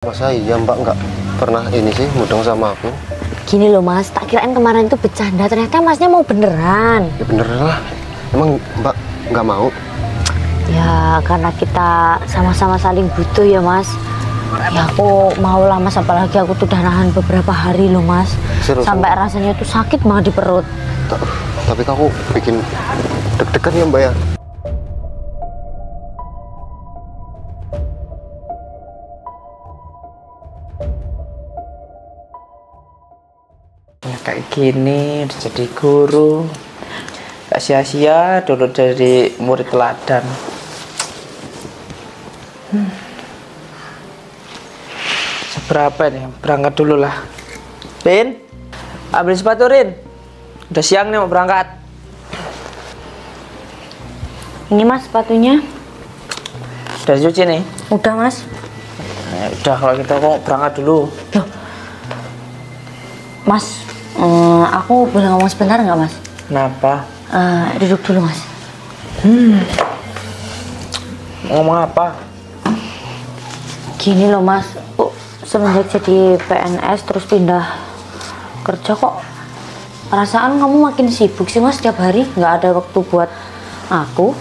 Masa iya mbak nggak pernah ini sih mudeng sama aku? Gini loh mas, tak kirain kemarin itu bercanda, ternyata masnya mau beneran. Ya bener lah, emang mbak nggak mau? Ya karena kita sama-sama saling butuh ya mas. Ya aku mau lah mas, apalagi aku tuh udah nahan beberapa hari loh mas. Serius, sampai rasanya tuh sakit banget di perut. Tapi kamu bikin deg-degan ya mbak ya? Ya, kayak gini udah jadi guru, gak sia-sia dulu dari murid teladan. Seberapa nih, berangkat dulu lah. Rin, ambil sepatu Rin, udah siang nih mau berangkat. Ini mas sepatunya. Udah dicuci nih? Udah mas. Ya, udah kalau kita mau berangkat dulu. Loh. Mas, aku boleh ngomong sebentar nggak mas? Kenapa? Duduk dulu mas. Ngomong apa? Gini loh mas, semenjak jadi PNS terus pindah kerja kok perasaan kamu makin sibuk sih mas, setiap hari nggak ada waktu buat aku.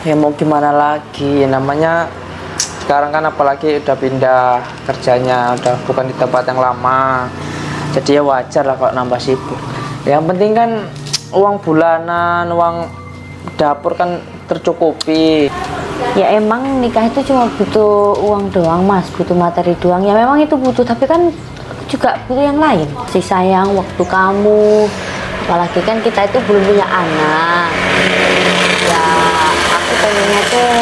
Ya mau gimana lagi, namanya sekarang kan apalagi udah pindah kerjanya, udah bukan di tempat yang lama, jadi ya wajar lah kalau nambah sibuk. Yang penting kan uang bulanan, uang dapur kan tercukupi. Ya emang nikah itu cuma butuh uang doang mas, butuh materi doang. Ya memang itu butuh, tapi kan juga butuh yang lain. Si sayang, waktu kamu, apalagi kan kita itu belum punya anak. Ya aku pengennya tuh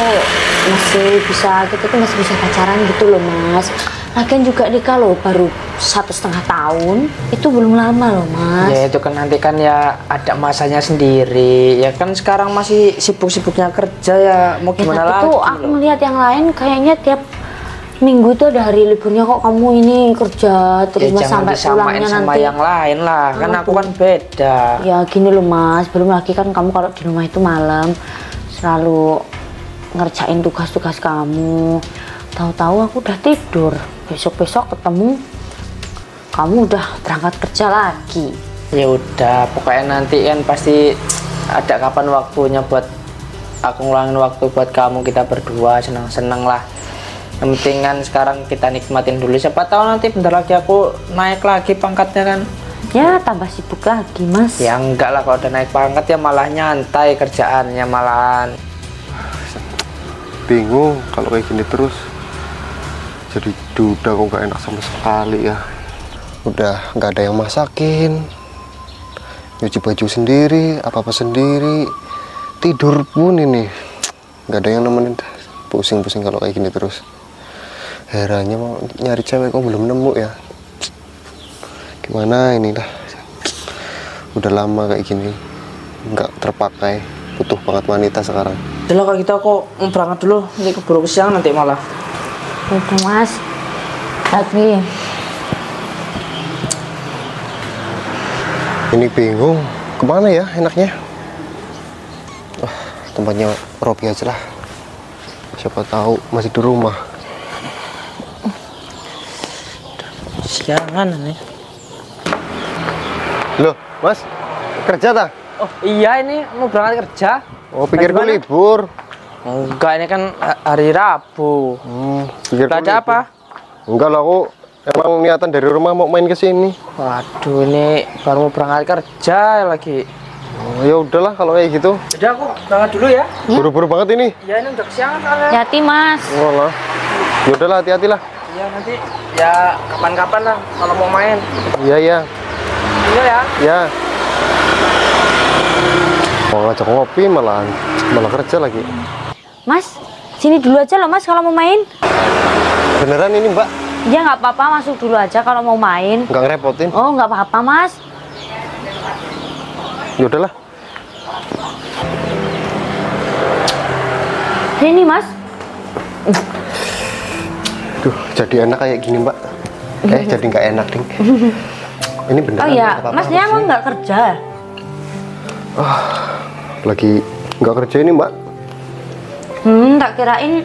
masih bisa, kita tuh masih bisa pacaran gitu loh mas. Lagian juga nikah loh baru 1,5 tahun, itu belum lama loh mas. Ya itu kan nanti kan ya ada masanya sendiri. Ya kan sekarang masih sibuk-sibuknya kerja ya, mau gimana tapi lagi tuh aku loh. melihat yang lain kayaknya tiap minggu itu ada hari liburnya, kok kamu ini kerja terus Ya mas jangan sampai disamain pulangnya sama nanti. yang lain lah, kan aku kan beda. Ya gini loh mas, belum lagi kan kamu kalau di rumah itu malam selalu ngerjain tugas-tugas kamu. Tahu-tahu aku udah tidur, besok-besok ketemu kamu udah berangkat kerja lagi. Ya udah, pokoknya nanti kan pasti ada kapan waktunya buat aku ngulangin waktu buat kamu, kita berdua senang-senang lah. Yang penting kan sekarang kita nikmatin dulu, siapa tahu nanti bentar lagi aku naik lagi pangkatnya kan. Ya tambah sibuk lagi mas. Ya enggak lah, kalau udah naik pangkat ya malah nyantai kerjaannya malahan. Bingung kalau kayak gini terus. Jadi duda kok nggak enak sama sekali ya. Udah nggak ada yang masakin, nyuci baju sendiri, apa-apa sendiri, tidur pun ini nggak ada yang nemenin. Pusing-pusing kalau kayak gini terus. Herannya mau nyari cewek kok belum nemu ya. Gimana ini dah, udah lama kayak gini nggak terpakai, butuh banget wanita sekarang. Udah kalau gitu aku mau berangkat dulu, nanti keburu siang nanti malah. Udah mas, tapi Ini bingung kemana ya enaknya. Tempatnya Robi aja lah, siapa tahu masih di rumah. Siangan nih. Loh mas, kerja tak? Oh iya, ini mau berangkat kerja. Oh pikir gue Bagaimana? libur. Enggak, ini kan hari Rabu. Pikir Gak ada apa? Enggak lah, aku emang niatan dari rumah mau main ke sini. Waduh, ini baru mau berangkat kerja lagi. Oh, ya udahlah kalau kayak gitu. Jadi aku berangkat dulu ya. Buru-buru banget ini. Ya ini udah kesiangan soalnya. hati mas. Oh lah. Ya udahlah, hati-hati lah. Iya nanti ya kapan-kapan lah kalau mau main. Iya iya. Iya ya. Ya. Mau ngajak ngopi malah kerja lagi. Mas, sini dulu aja loh mas kalau mau main. Beneran ini mbak? Ya nggak apa-apa, masuk dulu aja kalau mau main. Nggak ngerepotin? Oh nggak apa-apa mas. Ya udahlah. Ini mas. Duh, jadi enak kayak gini mbak. Jadi nggak enak ding. Ini beneran. Oh iya, nggak apa-apa mas dia sih? emang nggak kerja? Lagi nggak kerja ini mbak. Tak kirain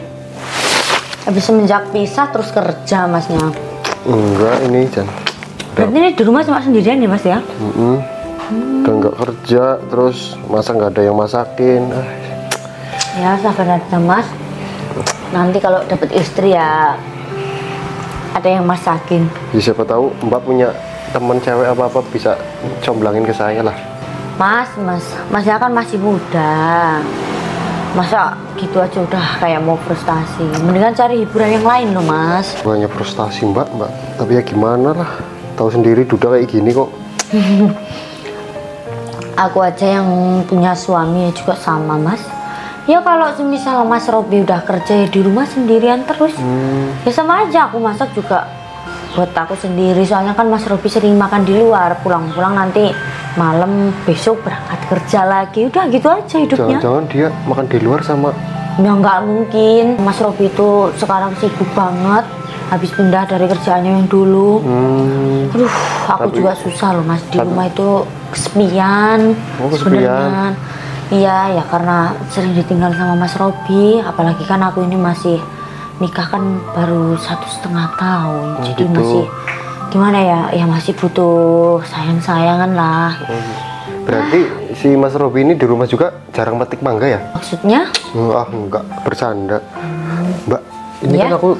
Habis semenjak pisah terus kerja masnya. Enggak, ini Jan. Berarti ini di rumah cuma sendirian ya mas ya? Udah nggak kerja, terus masa nggak ada yang masakin. Ya sabar aja mas. Nanti kalau dapet istri ya ada yang masakin. Ya, siapa tahu Mbak punya teman cewek apa-apa bisa comblangin ke saya lah. Masnya kan masih muda. Masa gitu aja udah kayak mau frustasi. Mendingan cari hiburan yang lain loh mas. Banyak frustasi Mbak. Tapi ya gimana lah. Tahu sendiri Duda kayak gini kok. Aku aja yang punya suami ya juga sama mas. Ya kalau misal Mas Robi udah kerja ya di rumah sendirian terus. Ya sama aja aku masak juga buat aku sendiri. Soalnya kan Mas Robi sering makan di luar. Pulang-pulang nanti malam besok berangkat kerja lagi. Udah gitu aja hidupnya. Jangan-jangan dia makan di luar sama... Ya nggak mungkin. Mas Robi itu sekarang sibuk banget. Habis pindah dari kerjaannya yang dulu. Aduh, aku juga susah loh mas. Di rumah itu kesepian. Oh, kesepian. Iya, ya karena sering ditinggal sama Mas Robi. Apalagi kan aku ini masih nikah kan baru 1,5 tahun. Jadi gitu. masih gimana ya? Ya masih butuh sayang-sayangan lah. Berarti si Mas Robi ini di rumah juga jarang petik mangga ya? Maksudnya? Enggak, bercanda. Mbak, ini Ya? kan aku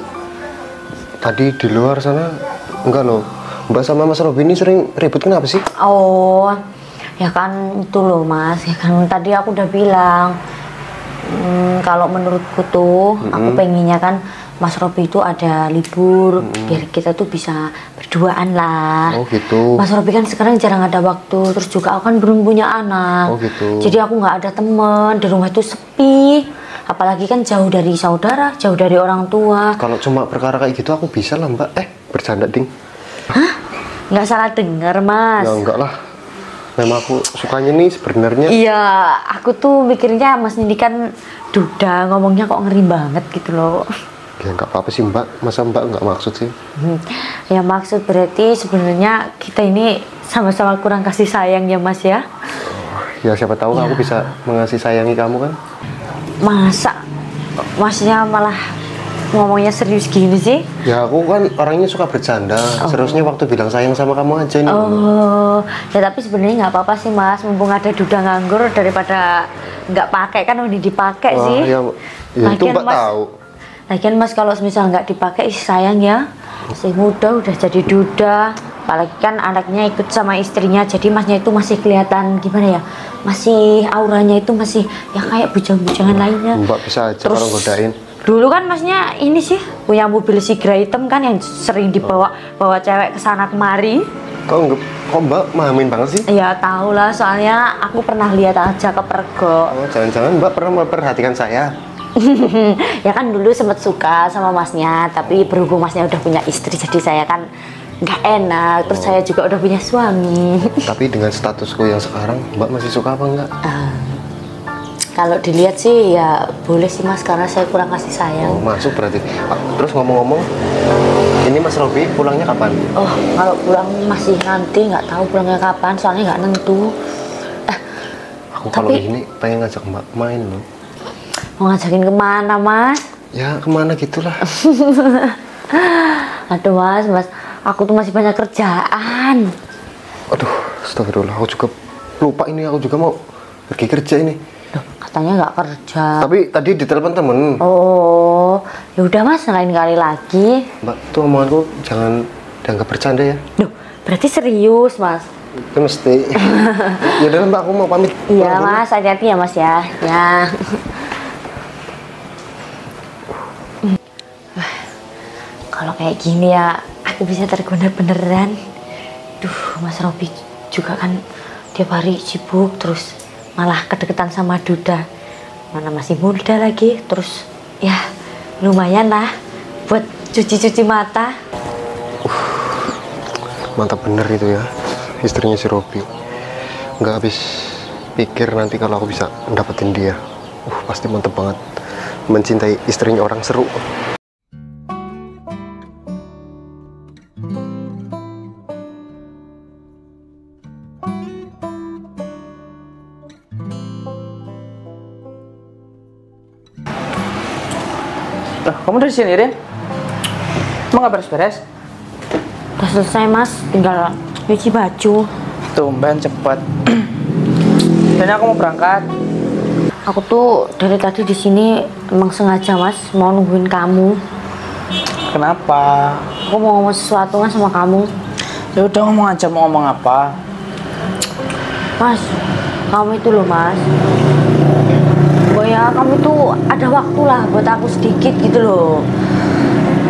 tadi di luar sana, enggak loh. Mbak sama Mas Robi ini sering ribut kenapa sih? Oh, ya kan itu loh mas. Ya kan tadi aku udah bilang. Kalau menurutku tuh, aku pengennya kan Mas Robi itu ada libur, biar kita tuh bisa berduaan lah. Oh gitu. Mas Robi kan sekarang jarang ada waktu, terus juga aku kan belum punya anak. Oh gitu. Jadi aku nggak ada temen, di rumah itu sepi. Apalagi kan jauh dari saudara, jauh dari orang tua. Kalau cuma perkara kayak gitu aku bisa lah Mbak. Bercanda ding. Hah? Nggak salah denger mas. Ya enggak lah. Memang aku sukanya nih sebenarnya. Iya, aku tuh mikirnya Mas Nindi kan Duda, ngomongnya kok ngeri banget gitu loh. Ya nggak apa-apa sih Mbak. Masa Mbak nggak maksud sih? Ya maksud berarti sebenarnya kita ini sama-sama kurang kasih sayang ya Mas ya. Ya siapa tahu aku bisa mengasih sayangi kamu kan? Masa Masnya malah ngomongnya serius gini sih? Ya aku kan orangnya suka bercanda. Seriusnya waktu bilang sayang sama kamu aja nih. Oh, ya tapi sebenarnya nggak apa-apa sih Mas, mumpung ada Duda nganggur daripada nggak pakai kan udah dipakai Wah, sih. ya itu Mbak Mas, tahu. Lagian Mas kalau misal nggak dipakai ih, sayang ya. Si muda udah jadi duda, apalagi kan anaknya ikut sama istrinya, jadi Masnya itu masih kelihatan gimana ya? Masih auranya itu masih ya kayak bujang-bujangan lainnya. Mbak bisa aja Terus, kalau godain. dulu kan Masnya ini sih punya mobil Sigra hitam kan yang sering dibawa bawa cewek ke sana kemari. Kok Mbak mahamin banget sih? Ya tahu lah, soalnya aku pernah lihat aja ke Pergo. Oh, jangan-jangan Mbak pernah memperhatikan saya. Ya kan dulu sempat suka sama Masnya, tapi berhubung Masnya udah punya istri, jadi saya kan nggak enak. Terus saya juga udah punya suami. Tapi dengan statusku yang sekarang, Mbak masih suka apa enggak? Kalau dilihat sih ya boleh sih Mas, karena saya kurang kasih sayang. Oh, masuk berarti. Terus ngomong-ngomong, ini Mas Robi pulangnya kapan? Oh, kalau pulang masih nanti, nggak tahu pulangnya kapan, soalnya nggak nentu. Aku kalau gini pengen ngajak Mbak main loh. Mau ngajakin kemana Mas? Ya kemana gitulah. Aduh Mas, aku tuh masih banyak kerjaan. Aduh, astagfirullah, aku juga lupa ini, aku juga mau pergi kerja ini. Duh, katanya nggak kerja. Tapi tadi ditelepon temen. Oh, ya udah Mas, lain kali lagi. Mbak, tuh omonganku jangan dianggap bercanda ya. Duh, berarti serius Mas? Itu mesti. Ya udah Mbak, aku mau pamit. Iya Mas, hati-hati ya Mas ya. Ya. Kalau kayak gini ya, aku bisa terguna beneran. Duh, Mas Robi juga kan tiap hari sibuk, terus malah kedeketan sama Duda. Mana masih muda lagi, terus ya lumayan lah buat cuci-cuci mata. Mantap bener itu ya, istrinya si Robi. Nggak habis pikir nanti kalau aku bisa dapetin dia. Pasti mantep banget. Mencintai istrinya orang seru. Kamu dari sini, Rin? Emang nggak beres-beres? Udah selesai mas, tinggal nyuci baju. Tumben cepet. Dan aku mau berangkat. Aku tuh dari tadi di sini emang sengaja mas mau nungguin kamu. Kenapa? Aku mau ngomong sesuatu kan sama kamu. Ya udah ngomong aja, mau ngomong apa? Mas, kamu itu loh mas. Oh ya, kamu itu ada waktu lah buat aku sedikit gitu loh.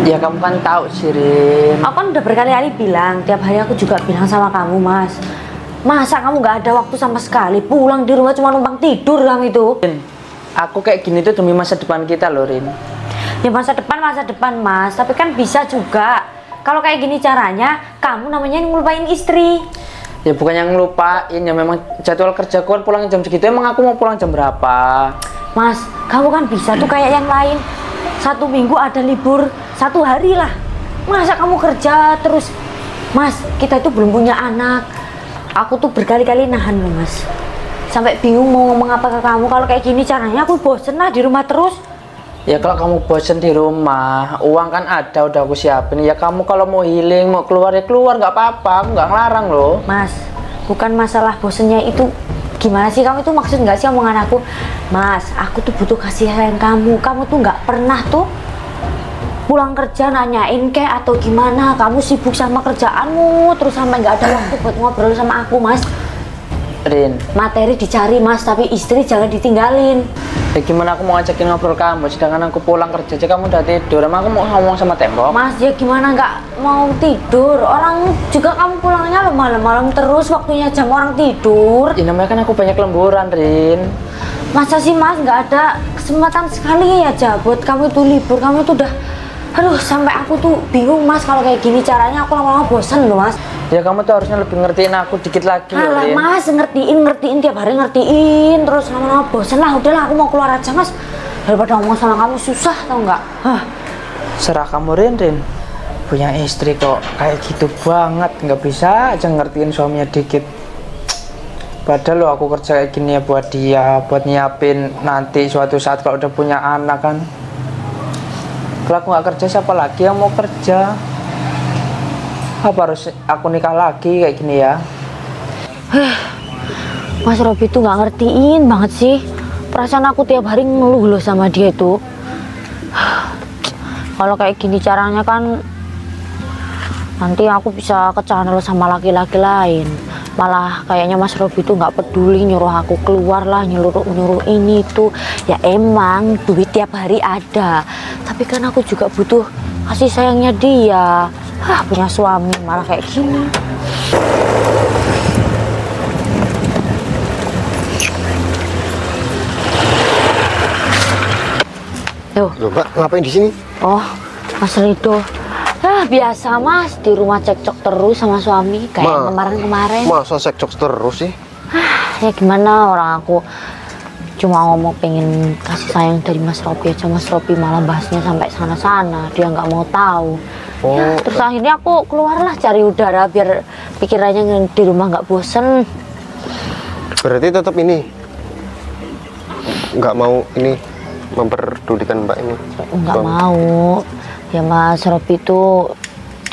Ya kamu kan tahu sih, Rin. Aku kan udah berkali-kali bilang, tiap hari aku juga bilang sama kamu mas. Masa kamu nggak ada waktu sama sekali? Pulang di rumah cuma numpang tidur kamu itu. Rin, aku kayak gini tuh demi masa depan kita loh, Rin. Ya masa depan mas, tapi kan bisa juga. Kalau kayak gini caranya, kamu namanya ngelupain istri. Ya bukan yang ngelupain, ya memang jadwal kerja kan pulang jam segitu. Emang aku mau pulang jam berapa? Mas, kamu kan bisa tuh kayak yang lain. 1 minggu ada libur 1 hari lah. Masa kamu kerja terus? Mas, kita itu belum punya anak. Aku tuh berkali-kali nahan loh mas. Sampai bingung mau ngomong apa ke kamu. Kalau kayak gini caranya aku bosen lah di rumah terus. Ya kalau kamu bosen di rumah, uang kan ada, udah aku siapin. Ya kamu kalau mau healing, mau keluar ya keluar, nggak apa-apa, aku nggak ngelarang loh. Mas, bukan masalah bosennya itu. Gimana sih kamu itu maksud nggak sih omongan aku? Mas, aku tuh butuh kasih sayang kamu. Kamu tuh nggak pernah tuh pulang kerja nanyain kayak atau gimana. Kamu sibuk sama kerjaanmu, terus sampai nggak ada waktu buat ngobrol sama aku, Mas. Rin, Materi dicari mas, tapi istri jangan ditinggalin. ya gimana aku mau ngajakin ngobrol kamu, sedangkan aku pulang kerja aja kamu udah tidur. Emang aku mau ngomong sama tembok? Mas, ya gimana nggak mau tidur? Orang juga kamu pulangnya lo malam-malam terus, waktunya jam orang tidur. Ya namanya kan aku banyak lemburan, Rin. Masa sih mas nggak ada kesempatan sekali aja buat kamu itu libur? Kamu itu udah, aduh sampai aku tuh bingung mas. Kalau kayak gini caranya aku lama-lama bosan loh mas. Ya kamu tuh harusnya lebih ngertiin aku dikit lagi loh, Alah Rin. mas, ngertiin tiap hari ngertiin terus lama-lama bosan lah. Udahlah aku mau keluar aja mas, daripada ngomong sama kamu susah tau nggak? Serah kamu, Rin. Punya istri kok kayak gitu banget, nggak bisa aja ngertiin suaminya dikit. Padahal lo aku kerja kayak gini ya buat dia, buat nyiapin nanti suatu saat kalau udah punya anak kan. Kalau aku nggak kerja, siapa lagi yang mau kerja? Apa harus aku nikah lagi kayak gini ya? Mas Robi tuh nggak ngertiin banget sih. Perasaan aku tiap hari ngeluh loh sama dia itu. Kalau kayak gini caranya kan nanti aku bisa ke channel sama laki-laki lain. Malah kayaknya Mas Robi tuh nggak peduli nyuruh aku keluar lah, nyuruh ini tuh. Ya emang duit tiap hari ada, tapi kan aku juga butuh kasih sayangnya dia. Punya suami malah kayak gini. Loh, Mbak, ngapain di sini? Oh, Mas Rido. Biasa Mas, di rumah cekcok terus sama suami kayak kemarin-kemarin. Masa cekcok terus sih? Ya gimana, orang aku cuma ngomong pengen kasih sayang dari Mas Robi aja. Mas Robi malah bahasnya sampai sana-sana, dia nggak mau tahu. Ya, terus akhirnya aku keluarlah cari udara biar pikirannya di rumah nggak bosen. Berarti tetap ini nggak mau ini memperdulikan Mbak ini? Nggak mau. Ya Mas Robi itu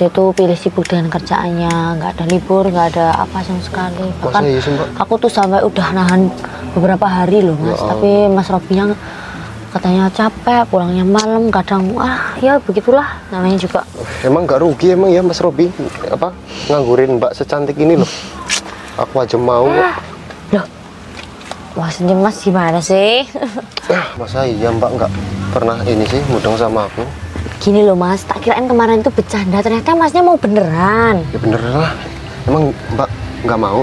dia tuh pilih sibuk dengan kerjaannya, nggak ada libur, nggak ada apa sama sekali. Bahkan iya sih, Mbak? aku tuh sampai udah nahan beberapa hari loh Mas, tapi Mas Robi yang katanya capek, pulangnya malam, kadang ya begitulah namanya juga. Emang nggak rugi emang ya Mas Robi apa nganggurin Mbak secantik ini loh? Aku aja mau. Loh, maksudnya Mas gimana sih? Masa iya Mbak nggak pernah ini sih mudeng sama aku? Gini loh Mas, tak kirain kemarin itu bercanda, ternyata Masnya mau beneran. Ya bener lah, emang Mbak nggak mau?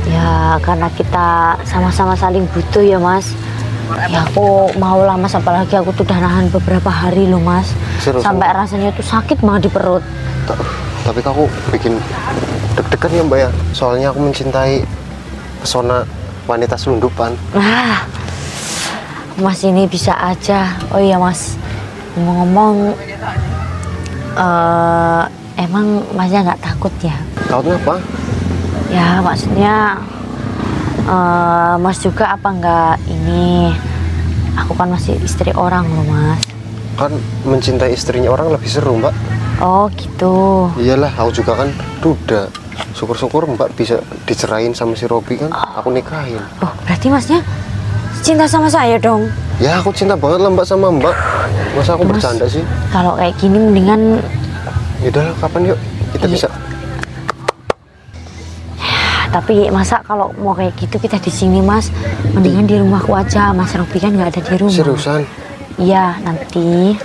Ya karena kita sama-sama saling butuh ya Mas. Ya aku mau lah Mas, apalagi aku tuh udah nahan beberapa hari loh Mas. Serius, sampai rasanya tuh sakit banget di perut. Tapi aku bikin deg-degan ya Mbak ya, soalnya aku mencintai pesona wanita selundupan. Mas ini bisa aja. Oh iya Mas, ngomong-ngomong, emang Masnya nggak takut ya? Takutnya apa? Ya maksudnya Mas juga apa nggak ini? Aku kan masih istri orang loh Mas. Kan mencintai istrinya orang lebih seru, Mbak. Oh gitu. Iyalah, aku juga kan duda. Syukur-syukur Mbak bisa dicerain sama si Robi kan, aku nikahin. Oh berarti masnya cinta sama saya dong? Ya aku cinta banget lah Mbak sama Mbak. Masa aku Mas, bercanda sih? Kalau kayak gini mendingan Yaudah, kapan yuk kita Iya. bisa? tapi masa kalau mau kayak gitu kita di sini Mas, mendingan di rumahku aja. Mas Robi kan nggak ada di rumah. Seriusan? Iya nanti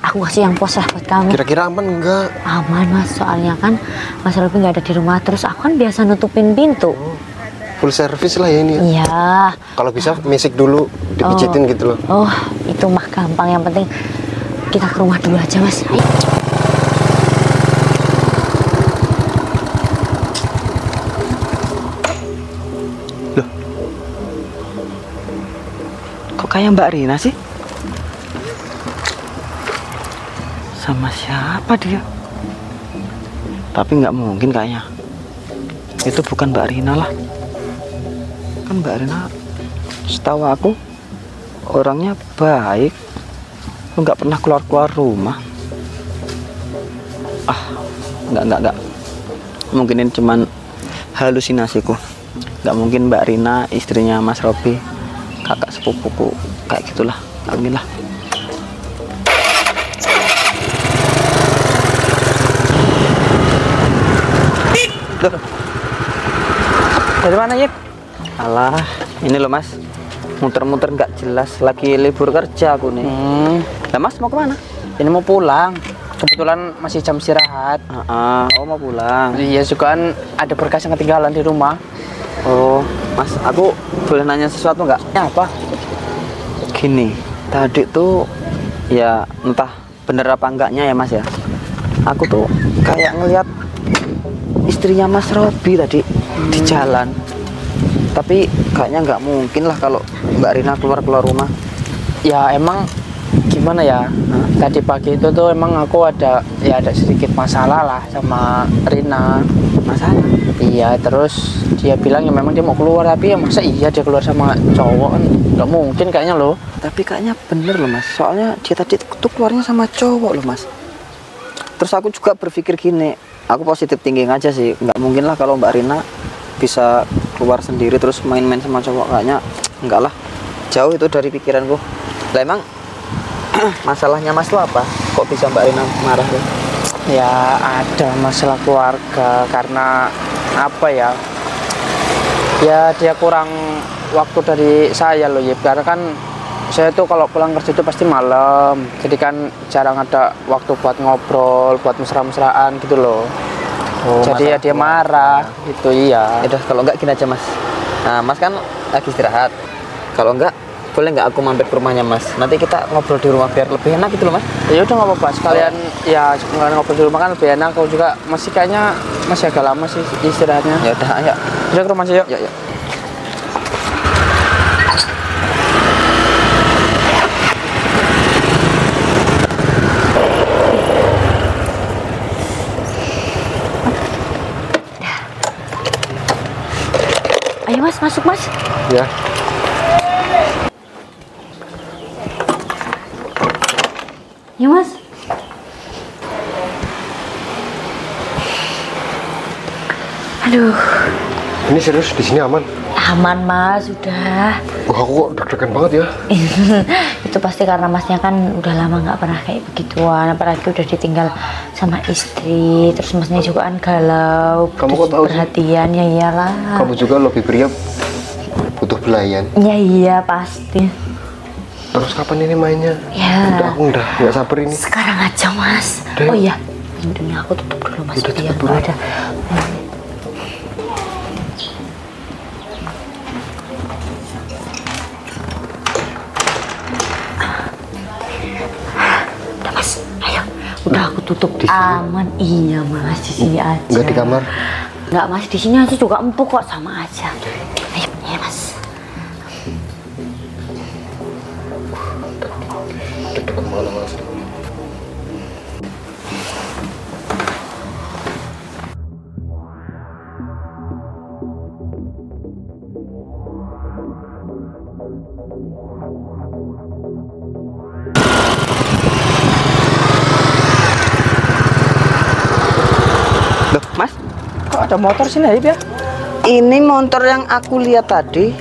aku kasih yang pos lah buat kamu. Kira-kira aman enggak? Aman Mas, soalnya kan Mas Robi nggak ada di rumah, terus aku kan biasa nutupin pintu. Full service lah ya ini ya? Iya. Kalau bisa misik dulu, dipijitin gitu loh. Oh itu mah gampang, yang penting kita ke rumah dulu aja Mas. Ayo. Kok kayak Mbak Rina sih? Sama siapa dia? Tapi nggak mungkin kayaknya. Itu bukan Mbak Rina lah. Kan Mbak Rina, setahu aku orangnya baik, nggak pernah keluar rumah. Nggak. Mungkin ini cuman halusinasiku. Nggak mungkin Mbak Rina istrinya Mas Robi, kakak sepupuku, kayak gitulah. Nggak mungkin lah. Loh. Dari mana Yip? Alah, ini loh Mas, muter-muter nggak jelas. Lagi libur kerja aku nih. Lah Mas mau kemana? Ini mau pulang. Kebetulan masih jam istirahat. Oh mau pulang. Iya juga kan ada berkas yang ketinggalan di rumah. Oh Mas, aku boleh nanya sesuatu nggak? Ya apa? Gini, tadi tuh ya entah bener apa enggaknya ya Mas ya. Aku tuh kayak ngelihat istrinya Mas Robi tadi di jalan. Tapi kayaknya nggak mungkin lah kalau Mbak Rina keluar rumah. Ya emang gimana ya? Tadi pagi itu tuh emang aku ada sedikit masalah lah sama Rina. Masalah? Iya, terus dia bilang ya memang dia mau keluar, tapi ya masa iya dia keluar sama cowok kan? Nggak mungkin kayaknya loh. Tapi kayaknya bener loh Mas. Soalnya dia tadi tuh keluarnya sama cowok loh Mas. Terus aku juga berpikir gini, aku positif thinking aja sih. Nggak mungkin lah kalau Mbak Rina bisa keluar sendiri terus main-main sama cowok, kayaknya enggak lah. Jauh itu dari pikiranku. Lah emang masalahnya Mas tuh apa? Kok bisa Mbak Rina marah tuh? Ya ada masalah keluarga karena apa ya? Ya dia kurang waktu dari saya loh Yip, karena kan saya tuh kalau pulang kerja itu pasti malam, jadi kan jarang ada waktu buat ngobrol, buat mesra-mesraan gitu loh. Jadi ya dia marah gitu. Iya. Udah kalau enggak gini aja Mas. Nah Mas kan lagi istirahat. Kalau enggak boleh nggak aku mampir ke rumahnya Mas? Nanti kita ngobrol di rumah biar lebih enak gitu loh Mas. Ya udah nggak apa-apa, sekalian ya ngobrol di rumah kan lebih enak. Aku juga kayaknya masih agak lama sih istirahatnya. Ya udah ayo. Udah ke rumah aja yuk. Yuk. Ayo Mas, masuk Mas. Ya. Ya Mas. Aduh, Ini serius di sini aman? aman Mas, udah. Wah aku kok deg-degan banget ya. Itu pasti karena Masnya kan udah lama nggak pernah kayak begituan, apalagi udah ditinggal sama istri, terus Masnya juga kan galau, Kamu butuh kok tahu sih? perhatian. Ya iyalah. Kamu juga lebih pria butuh belayan. Ya iya pasti. Terus kapan ini mainnya? Ya. Udah, aku udah nggak sabar ini. Sekarang aja Mas. Udah, Oh yuk. iya, pintunya aku tutup dulu Mas. Udah, biar tutup nggak dulu. ada. Udah Mas, ayo. Udah aku tutup Di sini? aman. Iya Mas, di sini aja. Nggak di kamar? Nggak Mas, di sini aja juga empuk kok, sama aja. Ayo, ya Mas. Deg-degan banget Mas. ada motor sini ya. Ini motor yang aku lihat tadi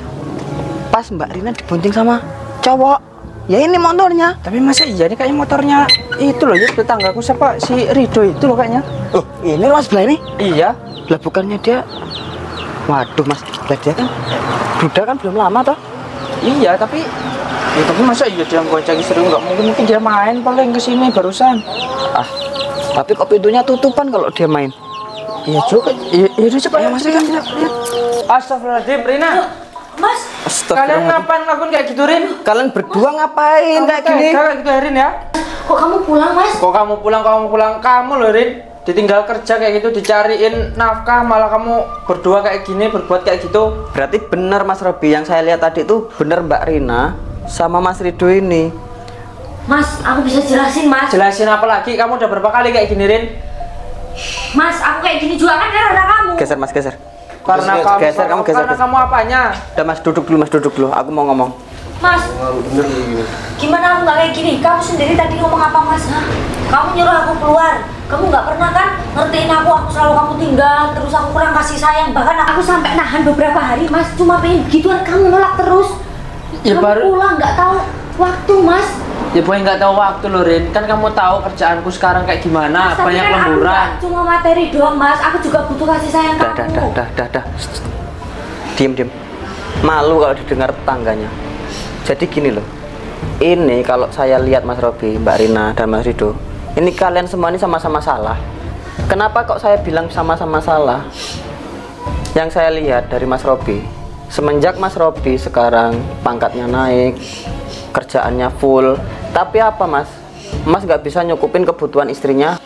pas Mbak Rina dibonceng sama cowok. Ya ini motornya. Tapi masa iya ini kayaknya motornya itu loh ya, tetanggaku siapa si Rido itu loh kayaknya. Oh, ini Mas sebelah ini. Iya. Lah bukannya dia. Waduh Mas, lah dia kan duda kan belum lama toh. Iya, tapi masa iya dia gonceng istri, nggak mungkin dia main paling kesini barusan. Ah, tapi kok pintunya tutupan kalau dia main? Iya juga. Iya coba ya Mas lihat. Astagfirullahaladzim, Rina. Mas, Kalian ngapain ngelakuin kayak gitu, Rin? Kalian berdua ngapain kayak gini? Kayak gitu, Rin ya? kok kamu pulang, Mas? Kok kamu pulang? Kamu loh, Rin. Ditinggal kerja kayak gitu, dicariin nafkah, malah kamu berdua kayak gini, berbuat kayak gitu. Berarti benar Mas Robi, yang saya lihat tadi itu benar Mbak Rina sama Mas Rido ini. Mas, aku bisa jelasin, Mas. Jelasin apa lagi? Kamu udah berapa kali kayak gini, Rin? Mas, aku kayak gini juga kan karena kamu. Geser Mas, geser. Karena kamu geser. Karena kamu apanya? Udah Mas, duduk dulu. Aku mau ngomong. Mas, Bener kayak gini. gimana aku nggak kayak gini? Kamu sendiri tadi ngomong apa, Mas? Hah? Kamu nyuruh aku keluar. Kamu nggak pernah kan ngertiin aku selalu kamu tinggal, terus aku kurang kasih sayang. Bahkan aku sampai nahan beberapa hari, Mas. Cuma pengen gituan, kamu nolak terus. Ya kamu baru pulang nggak tahu waktu, Mas. Ya boy nggak tahu waktu loh, Rin. Kan kamu tahu kerjaanku sekarang kayak gimana, Mas, tapi banyak kan aku lemburan. nggak cuma materi doang, Mas. Aku juga butuh kasih sayang kamu. Dah. Diem. Malu kalau didengar tetangganya. Jadi gini loh. Ini kalau saya lihat Mas Robi, Mbak Rina dan Mas Rido, ini kalian semua ini sama-sama salah. Kenapa kok saya bilang sama-sama salah? Yang saya lihat dari Mas Robi, semenjak Mas Robi sekarang pangkatnya naik, kerjaannya full, tapi apa Mas? Mas nggak bisa nyukupin kebutuhan istrinya.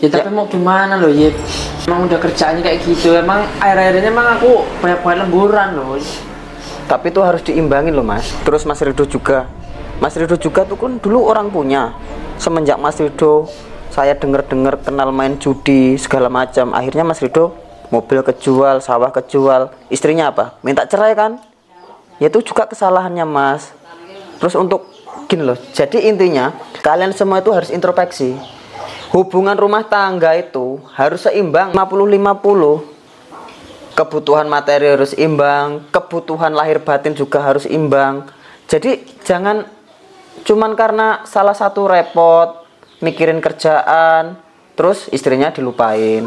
Ya tapi mau gimana loh, Yip? Emang udah kerjaannya kayak gitu. Emang akhir-akhir ini emang aku banyak lemburan loh. Tapi itu harus diimbangin loh Mas. Terus Mas Rido juga tuh kan dulu orang punya. Semenjak Mas Rido saya dengar kenal main judi segala macam. Akhirnya Mas Rido mobil kejual, sawah kejual. Istrinya apa? Minta cerai kan? Ya itu juga kesalahannya Mas. Terus untuk gini loh. Jadi intinya kalian semua itu harus introspeksi. Hubungan rumah tangga itu harus seimbang 50-50. Kebutuhan materi harus imbang, kebutuhan lahir batin juga harus imbang. Jadi jangan cuman karena salah satu repot mikirin kerjaan terus istrinya dilupain.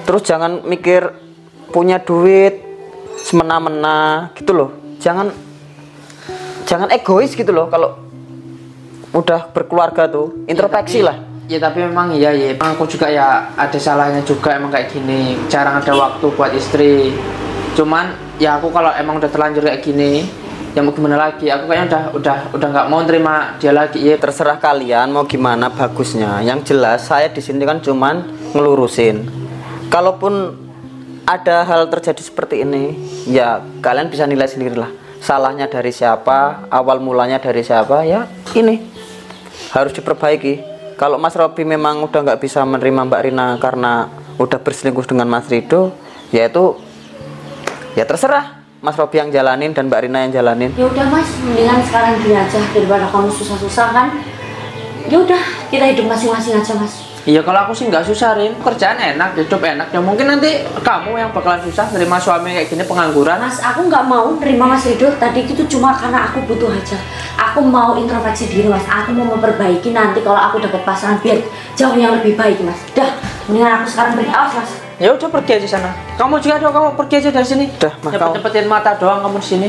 Terus jangan mikir punya duit semena-mena gitu loh. Jangan egois gitu loh. Kalau udah berkeluarga tuh introspeksi lah. Ya tapi memang iya ya, aku juga ya ada salahnya juga emang kayak gini, jarang ada waktu buat istri. Cuman ya aku kalau emang udah terlanjur kayak gini, ya mau gimana lagi? Aku kayaknya udah nggak mau terima dia lagi. Ya terserah kalian mau gimana bagusnya. Yang jelas saya di sini kan cuman ngelurusin. Kalaupun ada hal terjadi seperti ini, ya kalian bisa nilai sendirilah. Salahnya dari siapa, awal mulanya dari siapa, ya ini harus diperbaiki. Kalau Mas Robi memang udah nggak bisa menerima Mbak Rina karena udah berselingkuh dengan Mas Rido, ya itu ya terserah Mas Robi yang jalanin dan Mbak Rina yang jalanin. Ya udah Mas, mendingan sekarang gini aja daripada kamu susah-susah kan. Ya udah, kita hidup masing-masing aja Mas. Iya kalau aku sih nggak susah, Rin. Kerjaan enak, hidup enak. Ya mungkin nanti kamu yang bakalan susah nerima suami kayak gini pengangguran. Mas, aku nggak mau nerima Mas Rido. Tadi itu cuma karena aku butuh aja. Aku mau introspeksi diri Mas. Aku mau memperbaiki nanti kalau aku dapat pasangan biar jauh yang lebih baik Mas. Dah, mendingan aku sekarang pergi. Awas Mas. Ya udah pergi aja sana. Kamu juga dong, kamu pergi aja dari sini. Dah, Mas. Cepet-cepetin mata doang kamu di sini.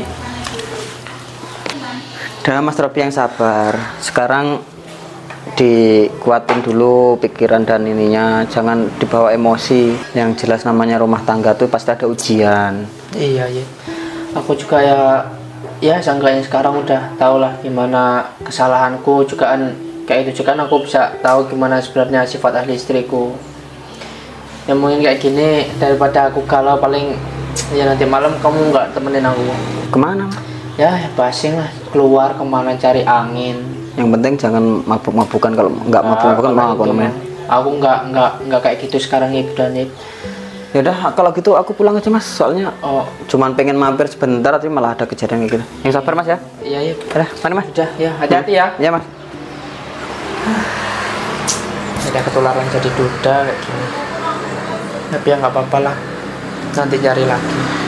Dah Mas Robi yang sabar. Sekarang dikuatin dulu pikiran dan ininya, jangan dibawa emosi. Yang jelas namanya rumah tangga tuh pasti ada ujian. Iya. Aku juga ya seenggaknya sekarang udah tau lah gimana kesalahanku juga kan kayak itu juga kan aku bisa tahu gimana sebenarnya sifat ahli istriku. Ya mungkin kayak gini daripada aku galau, paling ya nanti malam kamu nggak temenin aku. Kemana? Ya basing lah, keluar kemana cari angin. Yang penting jangan mabuk-mabukan. Kalau nggak mabuk-mabukan mau aku nemenin. Aku nggak kayak gitu sekarang Ibu dan Ibu. Ya udah kalau gitu aku pulang aja Mas, soalnya cuman pengen mampir sebentar tapi malah ada kejadian kayak gitu. Yang sabar Mas ya. Iya. Udah, mari Mas. Udah ya, hati-hati ya. Iya Mas. Ada ketularan jadi duda kayak gini. Tapi ya nggak apa-apa lah. nanti cari lagi.